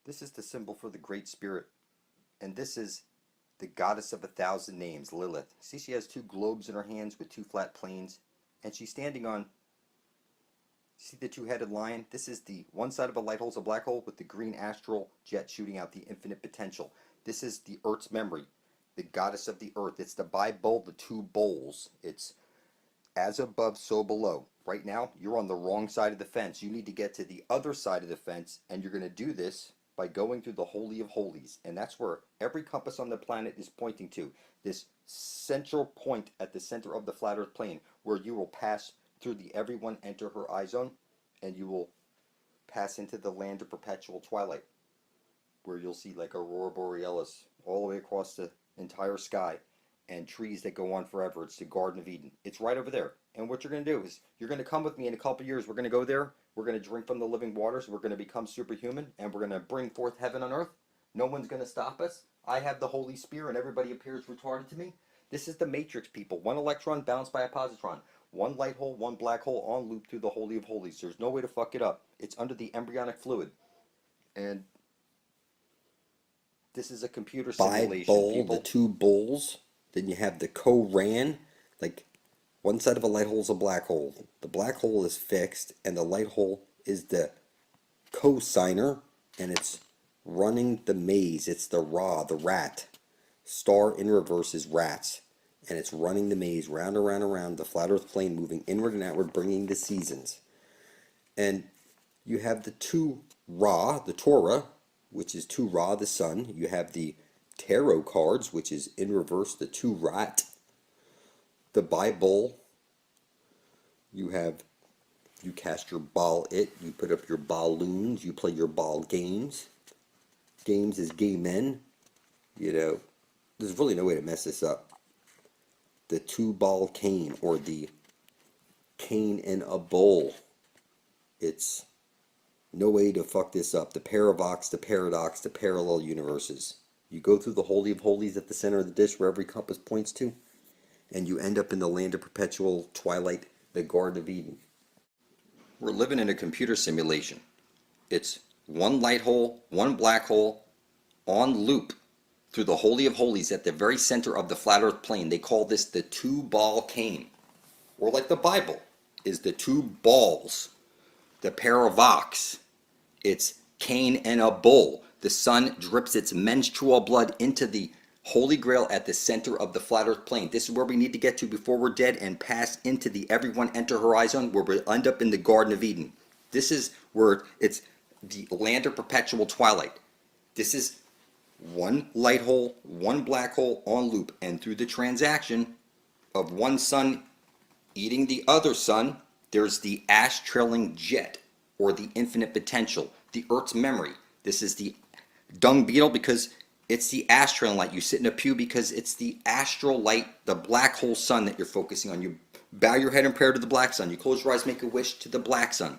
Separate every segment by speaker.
Speaker 1: This is the symbol for the Great Spirit. And this is the goddess of 1,000 names, Lilith. See, she has two globes in her hands with two flat planes. And she's standing on, see the two-headed lion? This is the one side of a light hole is a black hole with the green astral jet shooting out the infinite potential. This is the Earth's memory, the goddess of the earth. It's the Bible, the two bowls. It's as above, so below. Right now, you're on the wrong side of the fence. You need to get to the other side of the fence, and you're going to do this by going through the Holy of Holies. And that's where every compass on the planet is pointing to. This central point at the center of the flat earth plane, where you will pass through the everyone enter her eye zone, and you will pass into the land of perpetual twilight, where you'll see like aurora borealis all the way across the entire sky, and trees that go on forever. It's the Garden of Eden. It's right over there. And what you're going to do is you're going to come with me in a couple of years. We're going to go there. We're going to drink from the living waters. We're going to become superhuman, and we're going to bring forth heaven on earth. No one's going to stop us. I have the Holy Spirit, and everybody appears retarded to me. This is the Matrix, people. One electron bounced by a positron. One light hole, one black hole on loop through the Holy of Holies. There's no way to fuck it up. It's under the embryonic fluid. And this is a computer simulation. Bible, the two bowls. Then you have the Koran, like one side of a light hole is a black hole. The black hole is fixed, and the light hole is the cosigner, and it's running the maze. It's the Ra, the rat. Star in reverse is rats, and it's running the maze round and round and round, the flat earth plane moving inward and outward, bringing the seasons. And you have the two Ra, the Torah, which is two Ra, the sun. You have the tarot cards, which is in reverse, the two rat. The Bible, you cast your ball you put up your balloons, you play your ball games. Games is gay men. You know, there's really no way to mess this up. The two ball cane, or the cane in a bowl. It's no way to fuck this up. The paravox, the paradox, the parallel universes. You go through the Holy of Holies at the center of the dish where every compass points to, and you end up in the land of perpetual twilight, the Garden of Eden. We're living in a computer simulation. It's one light hole, one black hole, on loop through the Holy of Holies at the very center of the flat earth plane. They call this the two-ball cane. Or like the Bible is the two balls. The paravox, it's Cain and a bull. The sun drips its menstrual blood into the Holy Grail at the center of the flat earth plane. This is where we need to get to before we're dead and pass into the everyone enter horizon, where we end up in the Garden of Eden. This is where it's the land of perpetual twilight. This is one light hole, one black hole on loop, and through the transaction of one sun eating the other sun, there's the ash trailing jet, or the infinite potential, the Earth's memory. This is the dung beetle because it's the astral light. You sit in a pew because it's the astral light, the black hole sun that you're focusing on. You bow your head in prayer to the black sun. You close your eyes, make a wish to the black sun.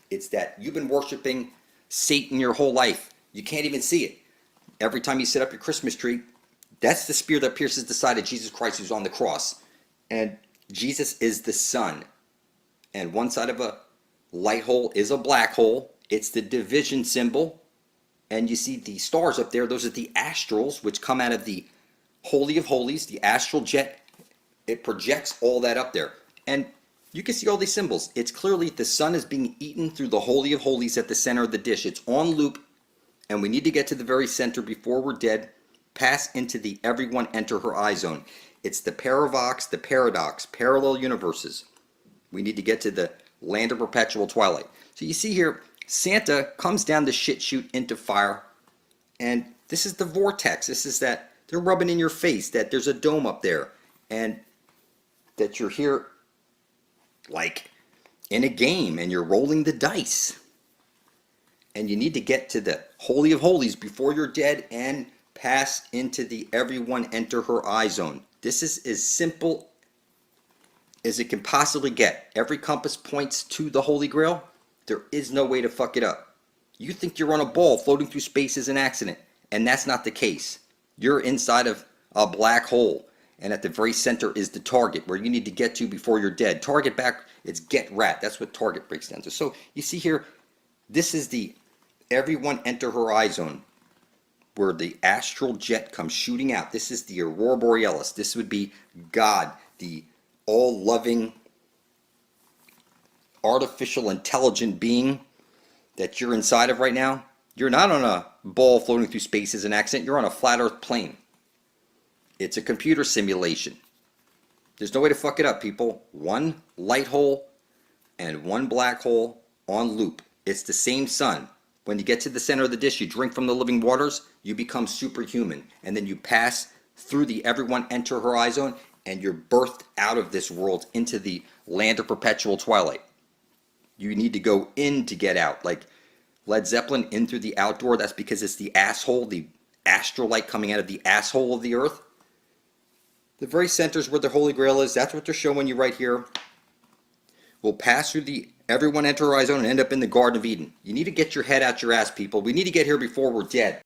Speaker 1: It's that you've been worshiping Satan your whole life. You can't even see it. Every time you set up your Christmas tree, that's the spear that pierces the side of Jesus Christ who's on the cross. And Jesus is the sun. And one side of a light hole is a black hole. It's the division symbol. And you see the stars up there, those are the astrals, which come out of the Holy of Holies, the astral jet. It projects all that up there. And you can see all these symbols. It's clearly the sun is being eaten through the Holy of Holies at the center of the dish. It's on loop, and we need to get to the very center before we're dead, pass into the everyone enter her eye zone. It's the paravox, the paradox, parallel universes. We need to get to the land of perpetual twilight. So you see here, Santa comes down the shit chute into fire, and this is the vortex. This is that they're rubbing in your face that there's a dome up there, and that you're here like in a game, and you're rolling the dice. And you need to get to the Holy of Holies before you're dead and pass into the everyone enter her eye zone. This is as simple as it can possibly get. Every compass points to the Holy Grail. There is no way to fuck it up. You think you're on a ball floating through space is an accident, and that's not the case. You're inside of a black hole, and at the very center is the target where you need to get to before you're dead. Target back, it's get rat. That's what target breaks down to. So you see here, this is the everyone enter Horizon, where the astral jet comes shooting out. This is the Aurora Borealis. This would be God, the all-loving, artificial, intelligent being that you're inside of right now. You're not on a ball floating through space as an accident. You're on a flat Earth plane. It's a computer simulation. There's no way to fuck it up, people. One light hole and one black hole on loop. It's the same sun. When you get to the center of the dish, you drink from the living waters, you become superhuman. And then you pass through the everyone enter Horizon, and you're birthed out of this world into the land of perpetual twilight. You need to go in to get out. Like Led Zeppelin, in through the outdoor. That's because it's the asshole, the astral light coming out of the asshole of the earth. The very center is where the Holy Grail is. That's what they're showing you right here. We'll pass through the everyone enter Horizon and end up in the Garden of Eden. You need to get your head out your ass, people. We need to get here before we're dead.